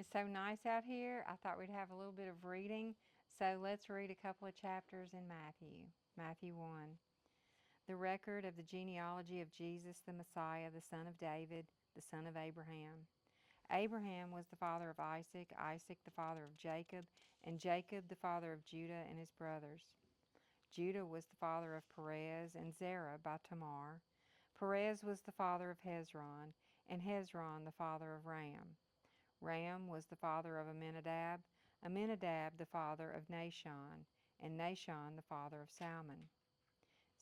It's so nice out here. I thought we'd have a little bit of reading. So let's read a couple of chapters in Matthew. Matthew 1. The record of the genealogy of Jesus the Messiah, the son of David, the son of Abraham. Abraham was the father of Isaac, Isaac the father of Jacob, and Jacob the father of Judah and his brothers. Judah was the father of Perez and Zerah by Tamar. Perez was the father of Hezron, and Hezron the father of Ram. Ram was the father of Amminadab, Amminadab the father of Nahshon, and Nahshon the father of Salmon.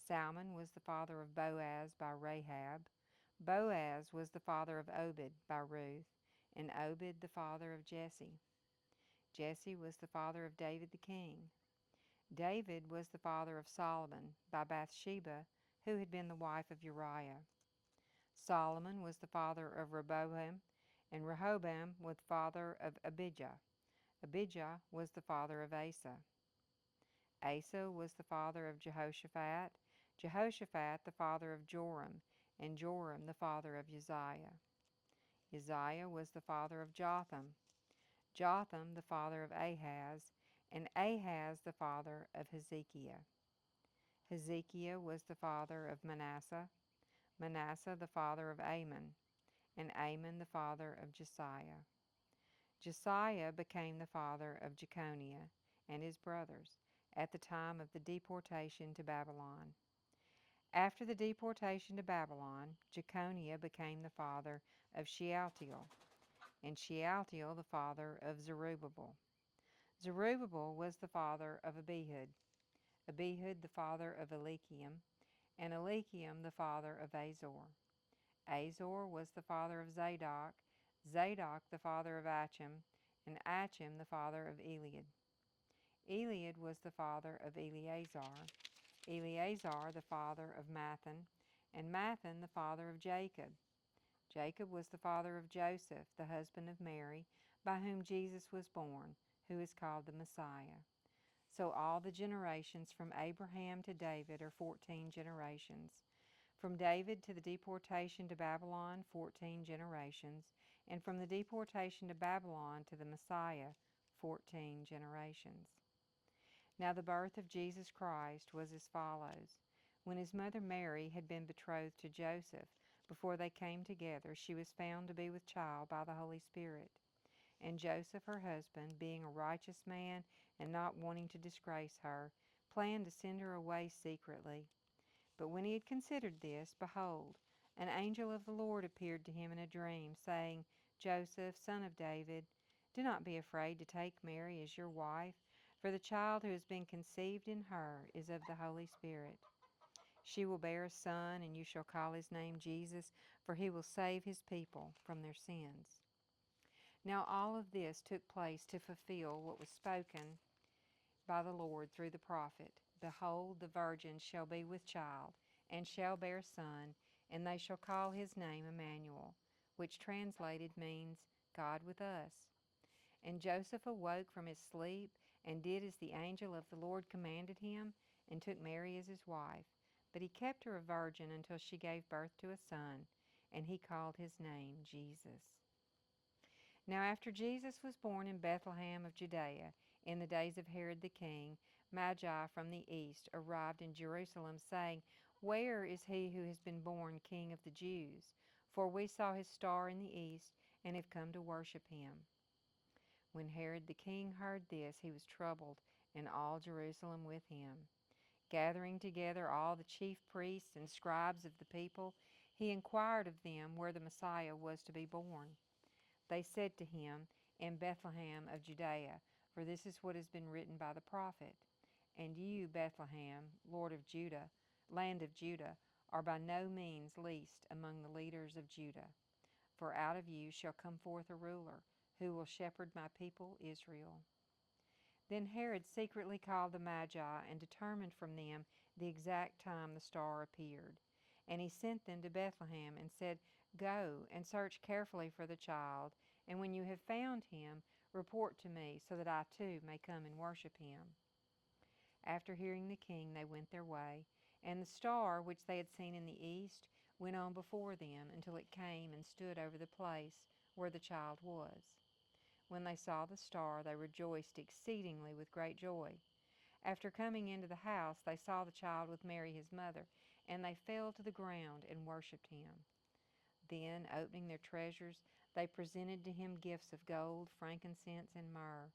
Salmon was the father of Boaz by Rahab. Boaz was the father of Obed by Ruth, and Obed the father of Jesse. Jesse was the father of David the king. David was the father of Solomon by Bathsheba, who had been the wife of Uriah. Solomon was the father of Rehoboam, and Rehoboam was the father of Abijah. Abijah was the father of Asa. Asa was the father of Jehoshaphat, Jehoshaphat the father of Joram, and Joram the father of Uzziah. Uzziah was the father of Jotham, Jotham the father of Ahaz, and Ahaz the father of Hezekiah. Hezekiah was the father of Manasseh, Manasseh the father of Amon, and Amon the father of Josiah. Josiah became the father of Jeconiah and his brothers at the time of the deportation to Babylon. After the deportation to Babylon, Jeconiah became the father of Shealtiel, and Shealtiel the father of Zerubbabel. Zerubbabel was the father of Abihud, Abihud the father of Eliakim, and Eliakim the father of Azor. Azor was the father of Zadok, Zadok the father of Achim, and Achim the father of Eliad. Eliad was the father of Eleazar, Eleazar the father of Mathan, and Mathan the father of Jacob. Jacob was the father of Joseph, the husband of Mary, by whom Jesus was born, who is called the Messiah. So all the generations from Abraham to David are 14 generations. From David to the deportation to Babylon, 14 generations, and from the deportation to Babylon to the Messiah, 14 generations. Now the birth of Jesus Christ was as follows. When his mother Mary had been betrothed to Joseph, before they came together, she was found to be with child by the Holy Spirit. And Joseph, her husband, being a righteous man and not wanting to disgrace her, planned to send her away secretly. But when he had considered this, behold, an angel of the Lord appeared to him in a dream, saying, Joseph, son of David, do not be afraid to take Mary as your wife, for the child who has been conceived in her is of the Holy Spirit. She will bear a son, and you shall call his name Jesus, for he will save his people from their sins. Now all of this took place to fulfill what was spoken by the Lord through the prophet. Behold, the virgin shall be with child, and shall bear a son, and they shall call his name Emmanuel, which translated means God with us. And Joseph awoke from his sleep, and did as the angel of the Lord commanded him, and took Mary as his wife. But he kept her a virgin until she gave birth to a son, and he called his name Jesus. Now after Jesus was born in Bethlehem of Judea, in the days of Herod the king, Magi from the east arrived in Jerusalem, saying, Where is he who has been born King of the Jews? For we saw his star in the east, and have come to worship him. When Herod the king heard this, he was troubled, and all Jerusalem with him. Gathering together all the chief priests and scribes of the people, he inquired of them where the Messiah was to be born. They said to him, In Bethlehem of Judea, for this is what has been written by the prophet. And you, Bethlehem, Lord of Judah, land of Judah, are by no means least among the leaders of Judah. For out of you shall come forth a ruler, who will shepherd my people Israel. Then Herod secretly called the Magi, and determined from them the exact time the star appeared. And he sent them to Bethlehem, and said, Go and search carefully for the child, and when you have found him, report to me, so that I too may come and worship him. After hearing the king, they went their way, and the star which they had seen in the east went on before them until it came and stood over the place where the child was. When they saw the star, they rejoiced exceedingly with great joy. After coming into the house, they saw the child with Mary his mother, and they fell to the ground and worshipped him. Then, opening their treasures, they presented to him gifts of gold, frankincense, and myrrh.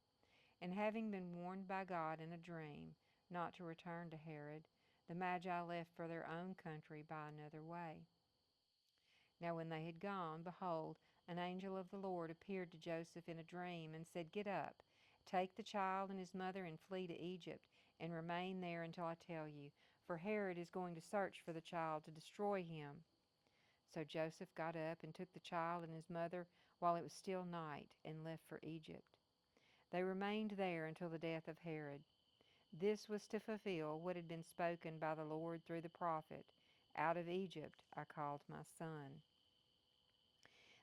And having been warned by God in a dream not to return to Herod, the Magi left for their own country by another way. Now when they had gone, behold, an angel of the Lord appeared to Joseph in a dream and said, Get up, take the child and his mother and flee to Egypt, and remain there until I tell you, for Herod is going to search for the child to destroy him. So Joseph got up and took the child and his mother while it was still night, and left for Egypt. They remained there until the death of Herod. This was to fulfill what had been spoken by the Lord through the prophet, Out of Egypt I called my son.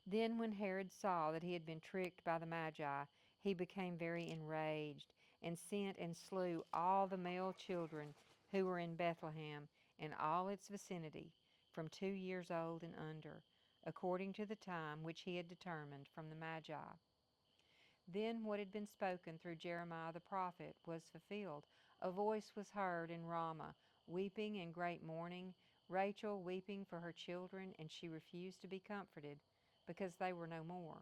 Then when Herod saw that he had been tricked by the Magi, he became very enraged, and sent and slew all the male children who were in Bethlehem and all its vicinity, from 2 years old and under, according to the time which he had determined from the Magi. Then what had been spoken through Jeremiah the prophet was fulfilled. A voice was heard in Ramah, weeping and great mourning, Rachel weeping for her children, and she refused to be comforted, because they were no more.